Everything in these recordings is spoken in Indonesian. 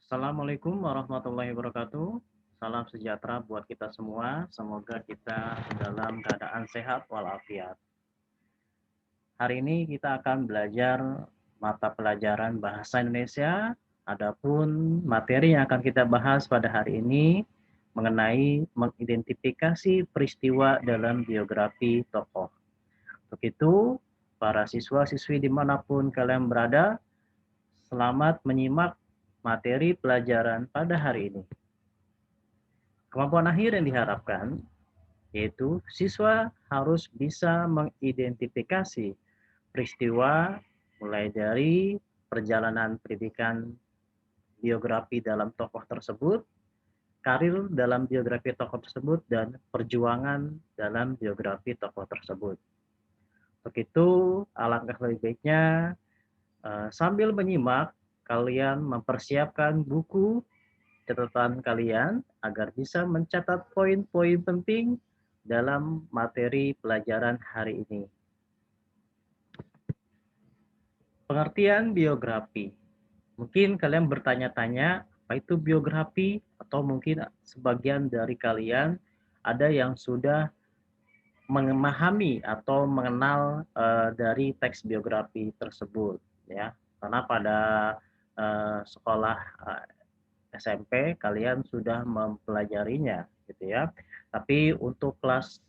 Assalamualaikum warahmatullahi wabarakatuh. Salam sejahtera buat kita semua. Semoga kita dalam keadaan sehat walafiat. Hari ini kita akan belajar mata pelajaran Bahasa Indonesia. Adapun materi yang akan kita bahas pada hari ini mengenai mengidentifikasi peristiwa dalam biografi tokoh. Untuk itu, para siswa-siswi dimanapun kalian berada, selamat menyimak materi pelajaran pada hari ini. Kemampuan akhir yang diharapkan yaitu siswa harus bisa mengidentifikasi peristiwa mulai dari perjalanan pendidikan biografi dalam tokoh tersebut, karir dalam biografi tokoh tersebut, dan perjuangan dalam biografi tokoh tersebut. Untuk itu, alangkah lebih baiknya sambil menyimak, kalian mempersiapkan buku catatan kalian agar bisa mencatat poin-poin penting dalam materi pelajaran hari ini. Pengertian biografi. Mungkin kalian bertanya-tanya, apa itu biografi? Atau mungkin sebagian dari kalian ada yang sudah memahami atau mengenal dari teks biografi tersebut, ya. Karena pada sekolah SMP kalian sudah mempelajarinya, gitu ya. Tapi untuk kelas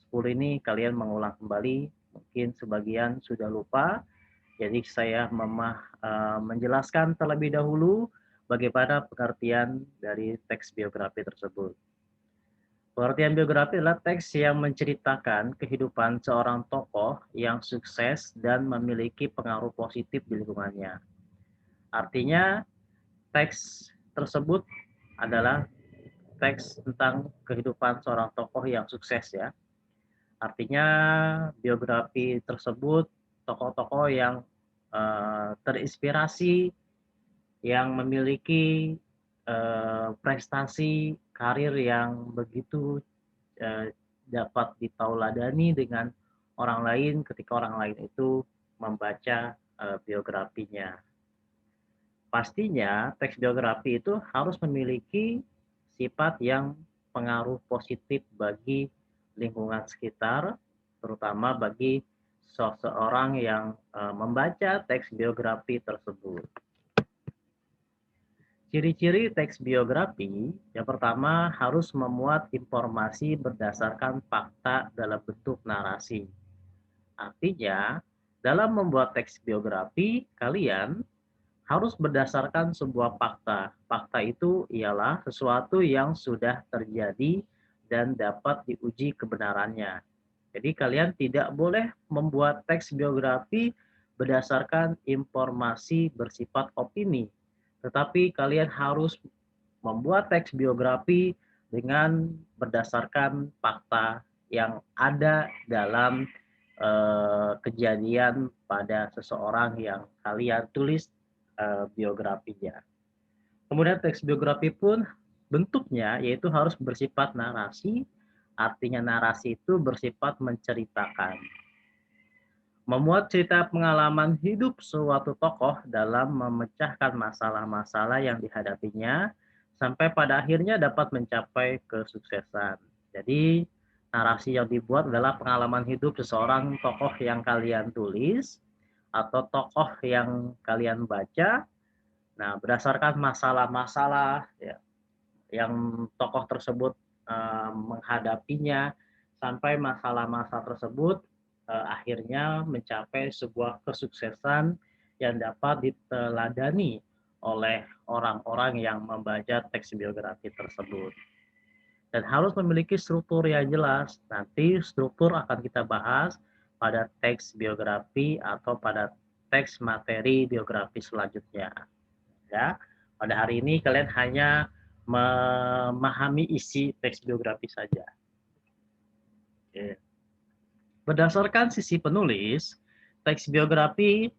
10 ini kalian mengulang kembali, mungkin sebagian sudah lupa. Jadi saya menjelaskan terlebih dahulu bagaimana pengertian dari teks biografi tersebut. Pengertian biografi adalah teks yang menceritakan kehidupan seorang tokoh yang sukses dan memiliki pengaruh positif di lingkungannya. Artinya, teks tersebut adalah teks tentang kehidupan seorang tokoh yang sukses, ya. Artinya biografi tersebut tokoh-tokoh yang terinspirasi, yang memiliki prestasi karir yang begitu dapat ditauladani dengan orang lain ketika orang lain itu membaca biografinya. Pastinya teks biografi itu harus memiliki sifat yang pengaruh positif bagi lingkungan sekitar, terutama bagi seseorang yang membaca teks biografi tersebut. Ciri-ciri teks biografi, yang pertama harus memuat informasi berdasarkan fakta dalam bentuk narasi. Artinya, dalam membuat teks biografi, kalian harus berdasarkan sebuah fakta. Fakta itu ialah sesuatu yang sudah terjadi dan dapat diuji kebenarannya. Jadi kalian tidak boleh membuat teks biografi berdasarkan informasi bersifat opini, tetapi kalian harus membuat teks biografi dengan berdasarkan fakta yang ada dalam kejadian pada seseorang yang kalian tulis biografinya. Kemudian teks biografi pun bentuknya yaitu harus bersifat narasi, artinya narasi itu bersifat menceritakan. Memuat cerita pengalaman hidup suatu tokoh dalam memecahkan masalah-masalah yang dihadapinya sampai pada akhirnya dapat mencapai kesuksesan. Jadi narasi yang dibuat adalah pengalaman hidup seseorang tokoh yang kalian tulis atau tokoh yang kalian baca. Nah, berdasarkan masalah-masalah ya, yang tokoh tersebut menghadapinya sampai masalah-masalah tersebut akhirnya mencapai sebuah kesuksesan yang dapat diteladani oleh orang-orang yang membaca teks biografi tersebut. Dan harus memiliki struktur yang jelas. Nanti struktur akan kita bahas pada teks biografi atau pada teks materi biografi selanjutnya. Ya, pada hari ini kalian hanya memahami isi teks biografi saja. Oke. Berdasarkan sisi penulis, teks biografi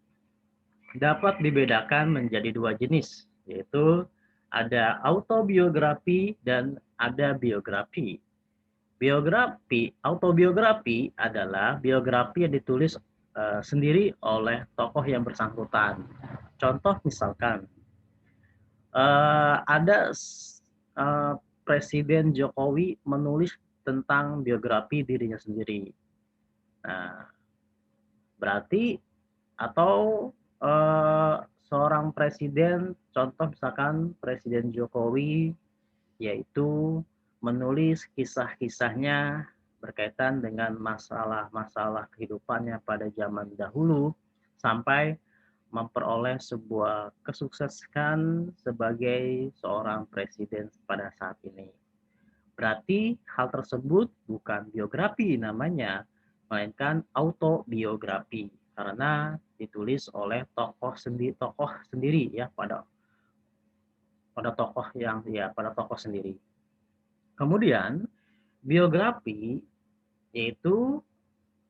dapat dibedakan menjadi dua jenis, yaitu ada autobiografi dan ada biografi. Autobiografi adalah biografi yang ditulis sendiri oleh tokoh yang bersangkutan. Contoh misalkan, Ada Presiden Jokowi menulis tentang biografi dirinya sendiri. Nah, berarti atau eh, seorang presiden, contoh misalkan Presiden Jokowi, yaitu menulis kisah-kisahnya berkaitan dengan masalah-masalah kehidupannya pada zaman dahulu sampai memperoleh sebuah kesuksesan sebagai seorang presiden pada saat ini. Berarti hal tersebut bukan biografi namanya, melainkan autobiografi karena ditulis oleh tokoh sendiri ya pada pada tokoh sendiri. Kemudian biografi yaitu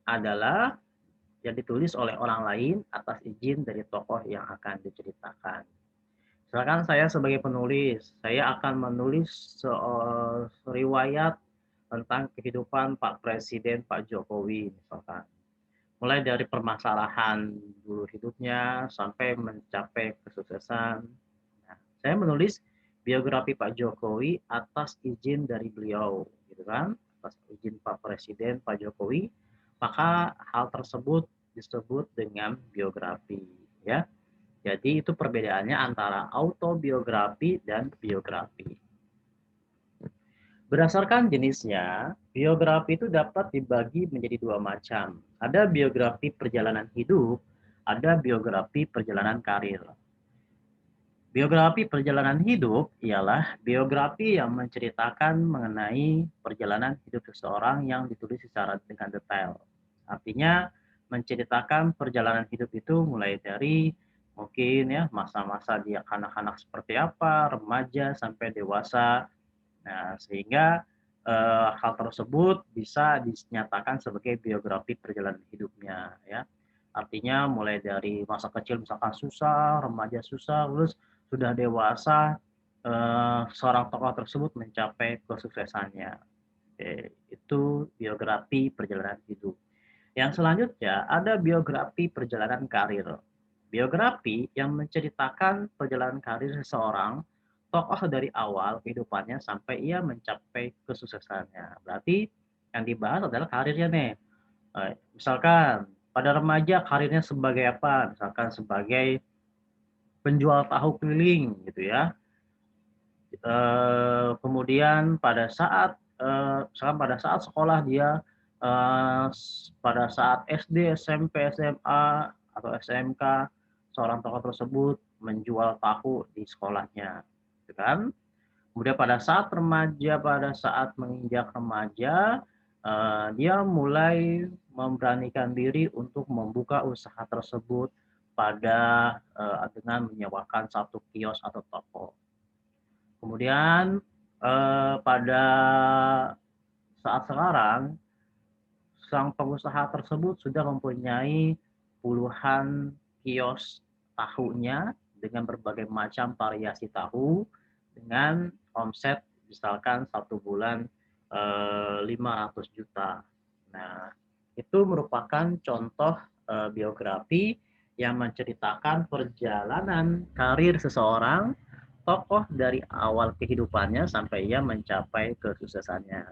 adalah yang ditulis oleh orang lain atas izin dari tokoh yang akan diceritakan. Misalkan saya sebagai penulis, saya akan menulis riwayat tentang kehidupan Pak Presiden Pak Jokowi misalkan. Mulai dari permasalahan dulu hidupnya sampai mencapai kesuksesan. Nah, saya menulis biografi Pak Jokowi atas izin dari beliau, gitu kan? Atas izin Pak Presiden Pak Jokowi, maka hal tersebut disebut dengan biografi, ya. Jadi itu perbedaannya antara autobiografi dan biografi. Berdasarkan jenisnya, biografi itu dapat dibagi menjadi dua macam. Ada biografi perjalanan hidup, ada biografi perjalanan karir. Biografi perjalanan hidup ialah biografi yang menceritakan mengenai perjalanan hidup seseorang yang ditulis secara dengan detail. Artinya menceritakan perjalanan hidup itu mulai dari mungkin ya masa-masa dia kanak-kanak seperti apa, remaja sampai dewasa. Nah, sehingga hal tersebut bisa dinyatakan sebagai biografi perjalanan hidupnya ya. Artinya mulai dari masa kecil misalkan susah, remaja susah, terus sudah dewasa seorang tokoh tersebut mencapai kesuksesannya. Oke, itu biografi perjalanan hidup. Yang selanjutnya ada biografi perjalanan karir. Biografi yang menceritakan perjalanan karir seseorang tokoh dari awal kehidupannya sampai ia mencapai kesuksesannya. Berarti yang dibahas adalah karirnya nih. Misalkan pada remaja karirnya sebagai apa? Misalkan sebagai penjual tahu keliling gitu ya. Kemudian misalkan pada saat sekolah dia pada saat SD, SMP, SMA atau SMK seorang tokoh tersebut menjual tahu di sekolahnya, gitu kan? Kemudian pada saat menginjak remaja, dia mulai memberanikan diri untuk membuka usaha tersebut dengan menyewakan satu kios atau toko. Kemudian pada saat sekarang, sang pengusaha tersebut sudah mempunyai puluhan kios tahunya dengan berbagai macam variasi tahu dengan omset misalkan satu bulan 500 juta. Nah, itu merupakan contoh biografi yang menceritakan perjalanan karir seseorang tokoh dari awal kehidupannya sampai ia mencapai kesuksesannya.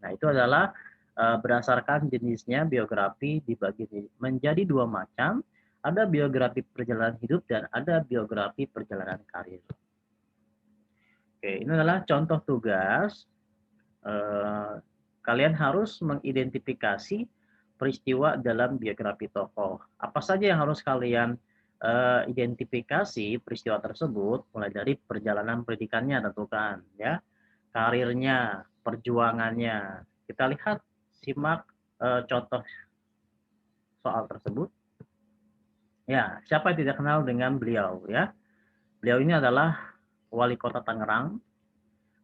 Nah, itu adalah berdasarkan jenisnya biografi dibagi menjadi dua macam, ada biografi perjalanan hidup dan ada biografi perjalanan karir. Oke, ini adalah contoh tugas. Kalian harus mengidentifikasi peristiwa dalam biografi tokoh. Apa saja yang harus kalian identifikasi peristiwa tersebut, mulai dari perjalanan pendidikannya tentukan, ya, karirnya, perjuangannya. Kita lihat, simak contoh soal tersebut. Ya, siapa yang tidak kenal dengan beliau, ya? Beliau ini adalah wali kota Tangerang.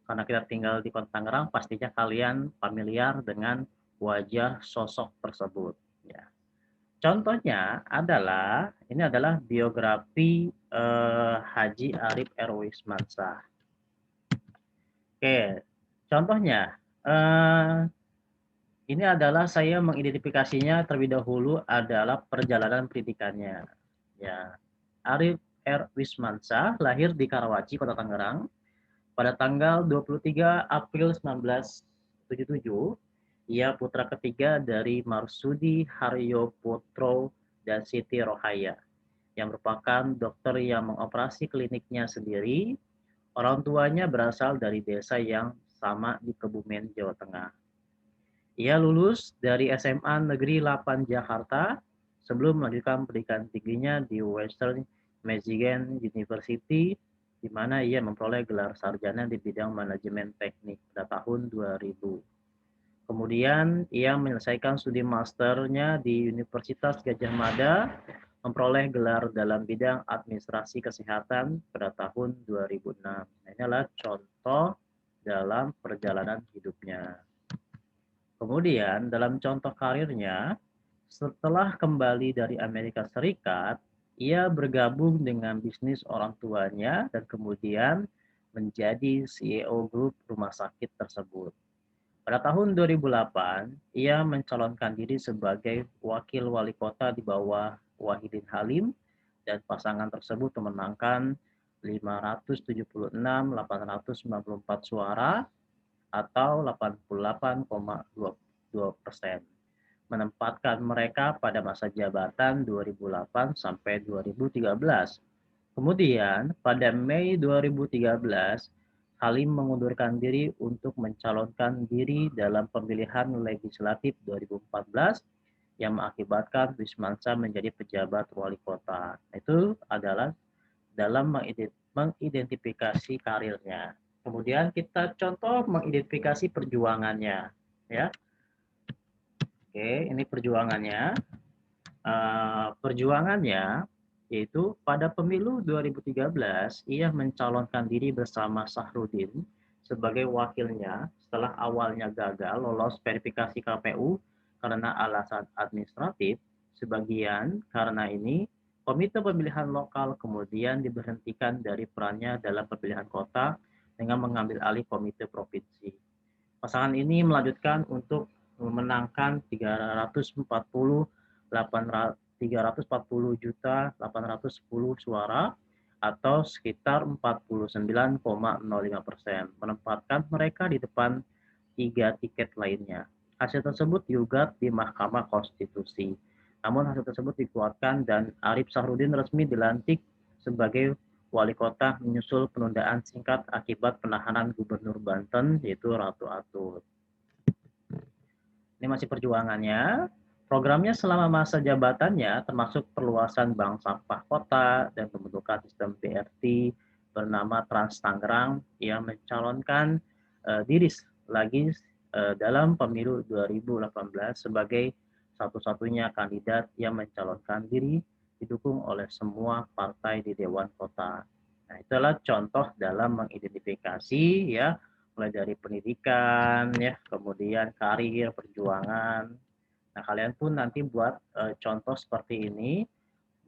Karena kita tinggal di kota Tangerang, pastinya kalian familiar dengan wajah sosok tersebut. Ya. Contohnya ini adalah biografi Haji Arif Erwis Mansah. Oke, contohnya ini adalah saya mengidentifikasinya terlebih dahulu adalah perjalanan pendidikannya. Ya, Arif R. Wismansyah, lahir di Karawaci, Kota Tangerang, pada tanggal 23 April 1977. Ia putra ketiga dari Marsudi Haryo Putro dan Siti Rohaya, yang merupakan dokter yang mengoperasi kliniknya sendiri. Orang tuanya berasal dari desa yang sama di Kebumen, Jawa Tengah. Ia lulus dari SMA Negeri 8 Jakarta sebelum melanjutkan pendidikan tingginya di Western Michigan University, di mana ia memperoleh gelar sarjana di bidang manajemen teknik pada tahun 2000. Kemudian ia menyelesaikan studi masternya di Universitas Gadjah Mada, memperoleh gelar dalam bidang administrasi kesehatan pada tahun 2006. Ini adalah contoh dalam perjalanan hidupnya. Kemudian dalam contoh karirnya, setelah kembali dari Amerika Serikat, ia bergabung dengan bisnis orang tuanya dan kemudian menjadi CEO grup rumah sakit tersebut. Pada tahun 2008, ia mencalonkan diri sebagai wakil wali kota di bawah Wahidin Halim dan pasangan tersebut memenangkan 576.894 suara atau 88,22%, menempatkan mereka pada masa jabatan 2008 sampai 2013. Kemudian pada Mei 2013, Halim mengundurkan diri untuk mencalonkan diri dalam pemilihan legislatif 2014 yang mengakibatkan Wismansyah menjadi pejabat wali kota. Itu adalah dalam mengidentifikasi karirnya. Kemudian kita contoh mengidentifikasi perjuangannya, ya. Oke, ini perjuangannya. Perjuangannya yaitu pada pemilu 2013 ia mencalonkan diri bersama Sahrudin sebagai wakilnya setelah awalnya gagal lolos verifikasi KPU karena alasan administratif. Sebagian karena ini Komite Pemilihan Lokal kemudian diberhentikan dari perannya dalam pemilihan kota dengan mengambil alih Komite Provinsi. Pasangan ini melanjutkan untuk memenangkan 340.810 suara atau sekitar 49,05%, menempatkan mereka di depan 3 tiket lainnya. Hasil tersebut digugat di Mahkamah Konstitusi. Namun hasil tersebut dikuatkan dan Arif Sahrudin resmi dilantik sebagai wali kota menyusul penundaan singkat akibat penahanan Gubernur Banten yaitu Ratu Atut. Ini masih perjuangannya. Programnya selama masa jabatannya termasuk perluasan bank sampah kota dan pembentukan sistem BRT bernama Trans Tangerang yang mencalonkan diri lagi dalam pemilu 2018 sebagai satu-satunya kandidat yang mencalonkan diri didukung oleh semua partai di Dewan Kota. Nah, itulah contoh dalam mengidentifikasi ya, mulai dari pendidikan ya, kemudian karir, perjuangan. Nah, kalian pun nanti buat contoh seperti ini,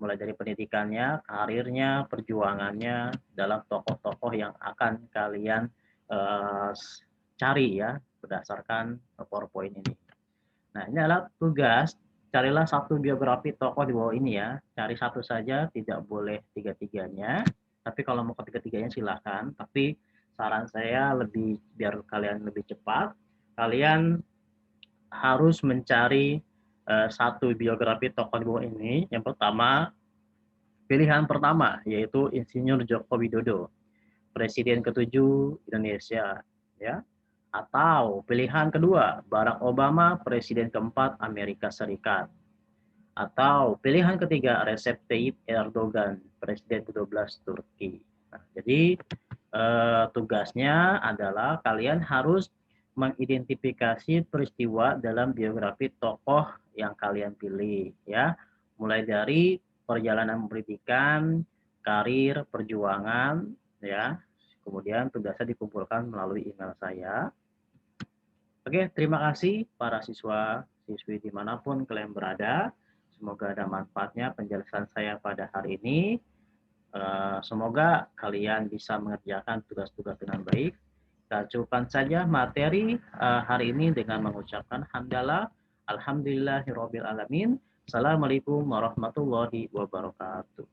mulai dari pendidikannya, karirnya, perjuangannya dalam tokoh-tokoh yang akan kalian cari ya berdasarkan PowerPoint ini. Nah, ini adalah tugas. Carilah satu biografi tokoh di bawah ini ya. Cari satu saja, tidak boleh tiga-tiganya. Tapi kalau mau ketiga-tiganya silahkan. Tapi saran saya lebih biar kalian lebih cepat, kalian harus mencari satu biografi tokoh di bawah ini. Yang pertama, pilihan pertama yaitu Insinyur Joko Widodo, Presiden ke-7 Indonesia, ya. Atau pilihan kedua, Barack Obama, Presiden keempat Amerika Serikat. Atau pilihan ketiga, Recep Tayyip Erdogan, Presiden ke-12 Turki. Nah, jadi tugasnya adalah kalian harus mengidentifikasi peristiwa dalam biografi tokoh yang kalian pilih, ya. Mulai dari perjalanan pendidikan, karir, perjuangan, ya. Kemudian tugasnya dikumpulkan melalui email saya. Oke, terima kasih para siswa-siswi dimanapun kalian berada. Semoga ada manfaatnya penjelasan saya pada hari ini. Semoga kalian bisa mengerjakan tugas-tugas dengan baik. Kita cukupkan saja materi hari ini dengan mengucapkan hamdalah, alhamdulillahirobbilalamin. Assalamualaikum warahmatullahi wabarakatuh.